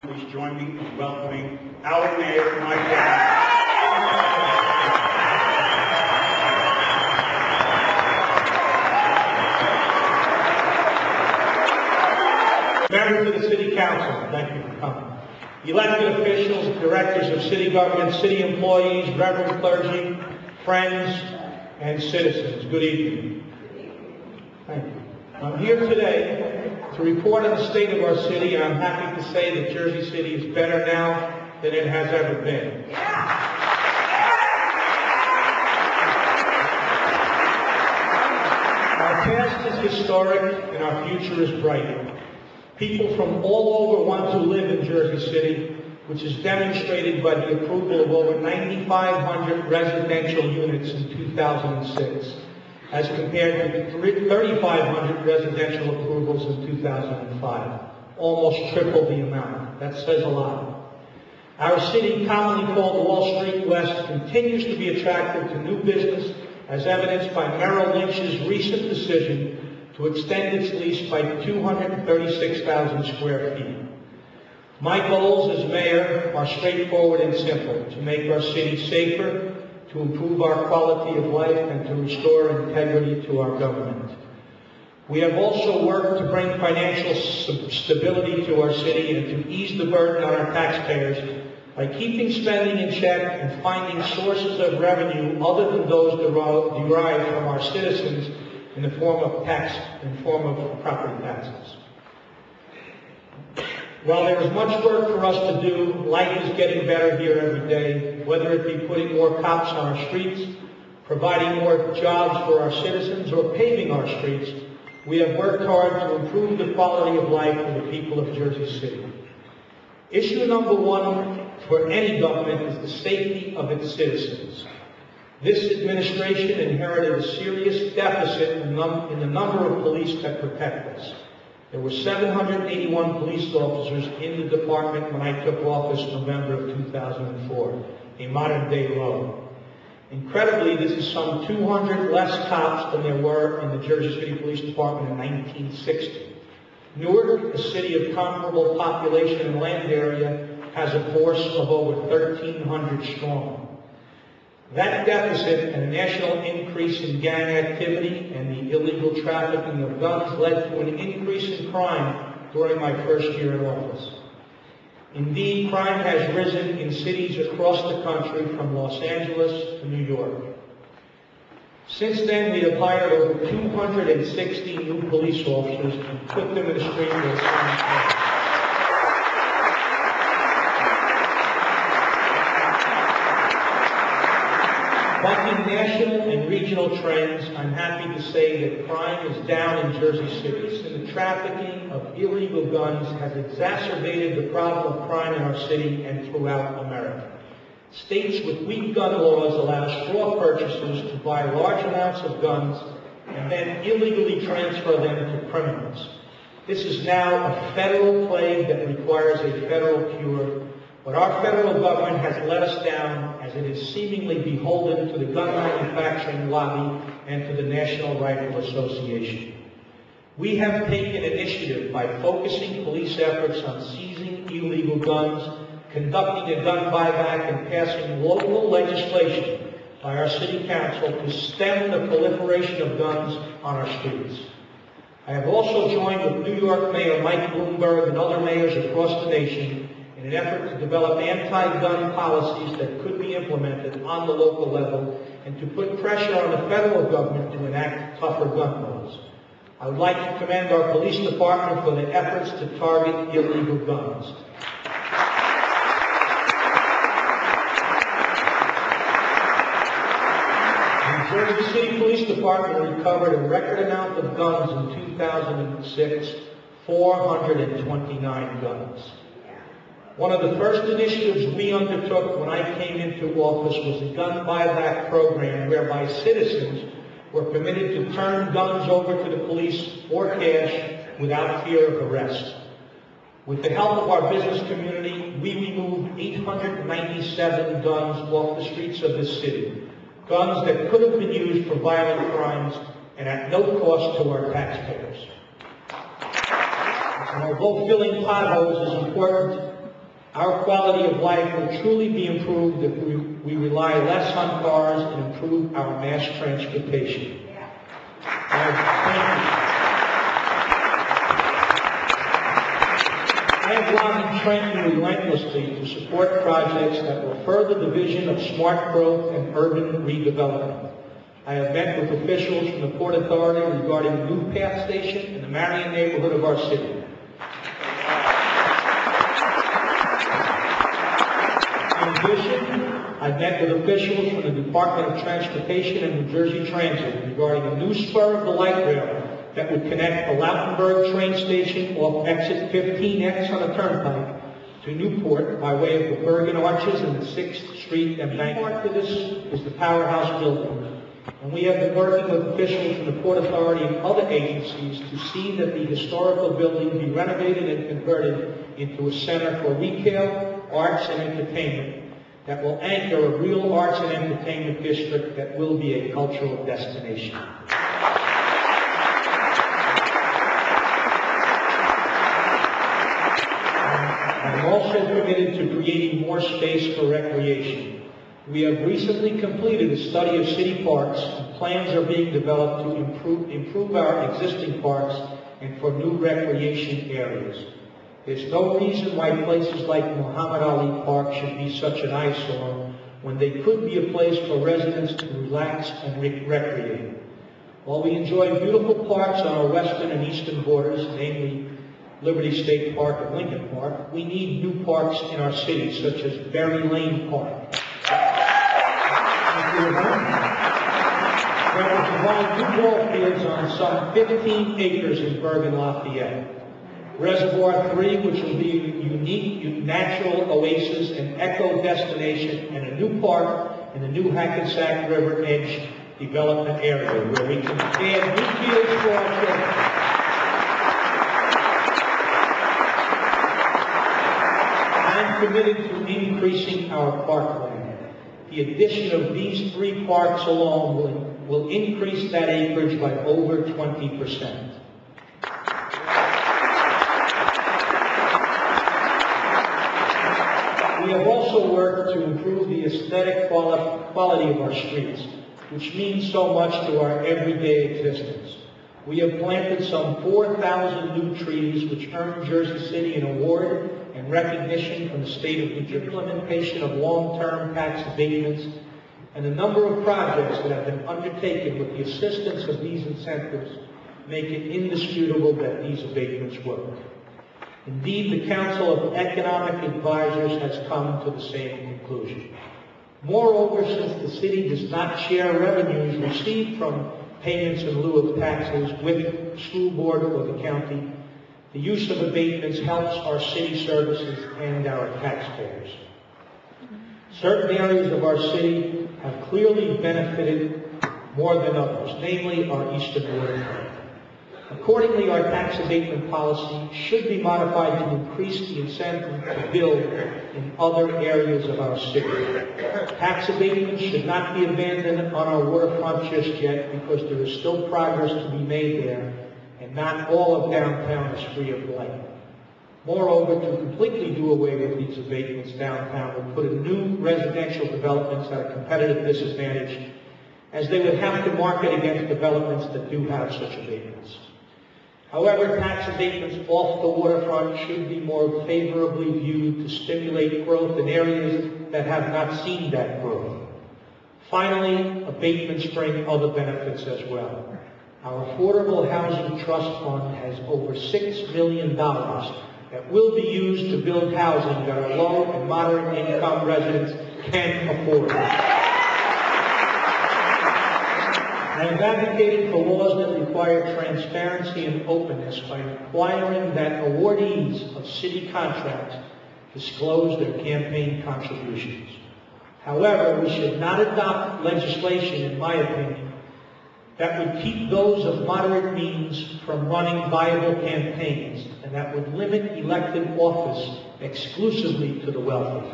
Please join me in welcoming our mayor, Mike Healy. Members of the City Council, thank you for coming. Elected officials, directors of city government, city employees, reverend clergy, friends, and citizens, good evening. Thank you. I'm here today to report on the state of our city, and I'm happy to say that Jersey City is better now than it has ever been. Our past is historic and our future is bright. People from all over want to live in Jersey City, which is demonstrated by the approval of over 9,500 residential units in 2006, as compared to 3,500 residential approvals in 2005, almost triple the amount. That says a lot. Our city, commonly called Wall Street West, continues to be attractive to new business, as evidenced by Merrill Lynch's recent decision to extend its lease by 236,000 square feet. My goals as mayor are straightforward and simple: to make our city safer, to improve our quality of life, and to restore integrity to our government. We have also worked to bring financial stability to our city and to ease the burden on our taxpayers by keeping spending in check and finding sources of revenue other than those derived from our citizens in the form of property taxes. While there is much work for us to do, life is getting better here every day, whether it be putting more cops on our streets, providing more jobs for our citizens, or paving our streets. We have worked hard to improve the quality of life for the people of Jersey City. Issue number one for any government is the safety of its citizens. This administration inherited a serious deficit in the number of police that protect us. There were 781 police officers in the department when I took office in November of 2004, a modern-day low. Incredibly, this is some 200 less cops than there were in the Jersey City Police Department in 1960. Newark, a city of comparable population and land area, has a force of over 1,300 strong. That deficit and a national increase in gang activity and the illegal trafficking of guns led to an increase in crime during my first year in office. Indeed, crime has risen in cities across the country from Los Angeles to New York. Since then, we have hired over 260 new police officers and put them in the street with assigned. Bucking national and regional trends, I'm happy to say that crime is down in Jersey City, and the trafficking of illegal guns has exacerbated the problem of crime in our city and throughout America. States with weak gun laws allow straw purchasers to buy large amounts of guns and then illegally transfer them to criminals. This is now a federal plague that requires a federal cure. But our federal government has let us down, as it is seemingly beholden to the gun manufacturing lobby and to the National Rifle Association. We have taken initiative by focusing police efforts on seizing illegal guns, conducting a gun buyback, and passing local legislation by our City Council to stem the proliferation of guns on our streets. I have also joined with New York Mayor Mike Bloomberg and other mayors across the nation in an effort to develop anti-gun policies that could be implemented on the local level and to put pressure on the federal government to enact tougher gun laws. I would like to commend our police department for their efforts to target illegal guns. The Jersey City Police Department recovered a record amount of guns in 2006, 429 guns. One of the first initiatives we undertook when I came into office was a gun buyback program whereby citizens were permitted to turn guns over to the police for cash without fear of arrest. With the help of our business community, we removed 897 guns off the streets of this city, guns that could have been used for violent crimes and at no cost to our taxpayers. And although filling potholes is important, Our quality of life will truly be improved if we rely less on cars and improve our mass transportation. Thank you. I have gone trained relentlessly to support projects that will further the vision of smart growth and urban redevelopment. I have met with officials from the Port Authority regarding the new PATH station in the Marion neighborhood of our city. In addition, I've met with officials from the Department of Transportation and New Jersey Transit regarding a new spur of the light rail that would connect the Lautenberg train station off exit 15X on the Turnpike to Newport by way of the Bergen Arches and the 6th Street embankment. Part of this is the Powerhouse building, and we have been working with officials from the Port Authority and other agencies to see that the historical building be renovated and converted into a center for retail, arts, and entertainment that will anchor a real arts and entertainment district that will be a cultural destination. I'm also committed to creating more space for recreation. We have recently completed a study of city parks, and plans are being developed to improve our existing parks and for new recreation areas. There's no reason why places like Muhammad Ali Park should be such an eyesore when they could be a place for residents to relax and recreate. While we enjoy beautiful parks on our western and eastern borders, namely Liberty State Park and Lincoln Park, we need new parks in our city, such as Berry Lane Park. There will provide new ball fields on some 15 acres in Bergen Lafayette. Reservoir 3, which will be a unique natural oasis and eco destination, and a new park in the new Hackensack River Edge development area where we can add new fields for our children. I'm committed to increasing our parkland. The addition of these 3 parks alone will increase that acreage by over 20%. We have also worked to improve the aesthetic quality of our streets, which means so much to our everyday existence. We have planted some 4,000 new trees, which earned Jersey City an award and recognition from the state of New Jersey. Implementation of long-term tax abatements and a number of projects that have been undertaken with the assistance of these incentives make it indisputable that these abatements work. Indeed, the Council of Economic Advisors has come to the same conclusion. Moreover, since the city does not share revenues received from payments in lieu of taxes with the school board or the county, the use of abatements helps our city services and our taxpayers. Certain areas of our city have clearly benefited more than others, namely our eastern waterfront. Accordingly, our tax abatement policy should be modified to increase the incentive to build in other areas of our city. Tax abatements should not be abandoned on our waterfront just yet because there is still progress to be made there, and not all of downtown is free of blight. Moreover, to completely do away with these abatements downtown would put new residential developments at a competitive disadvantage, as they would have to market against developments that do have such abatements. However, tax abatements off the waterfront should be more favorably viewed to stimulate growth in areas that have not seen that growth. Finally, abatements bring other benefits as well. Our Affordable Housing Trust Fund has over $6 million that will be used to build housing that our low and moderate income residents can afford. I have advocated for laws that require transparency and openness by requiring that awardees of city contracts disclose their campaign contributions. However, we should not adopt legislation, in my opinion, that would keep those of moderate means from running viable campaigns, and that would limit elected office exclusively to the wealthy.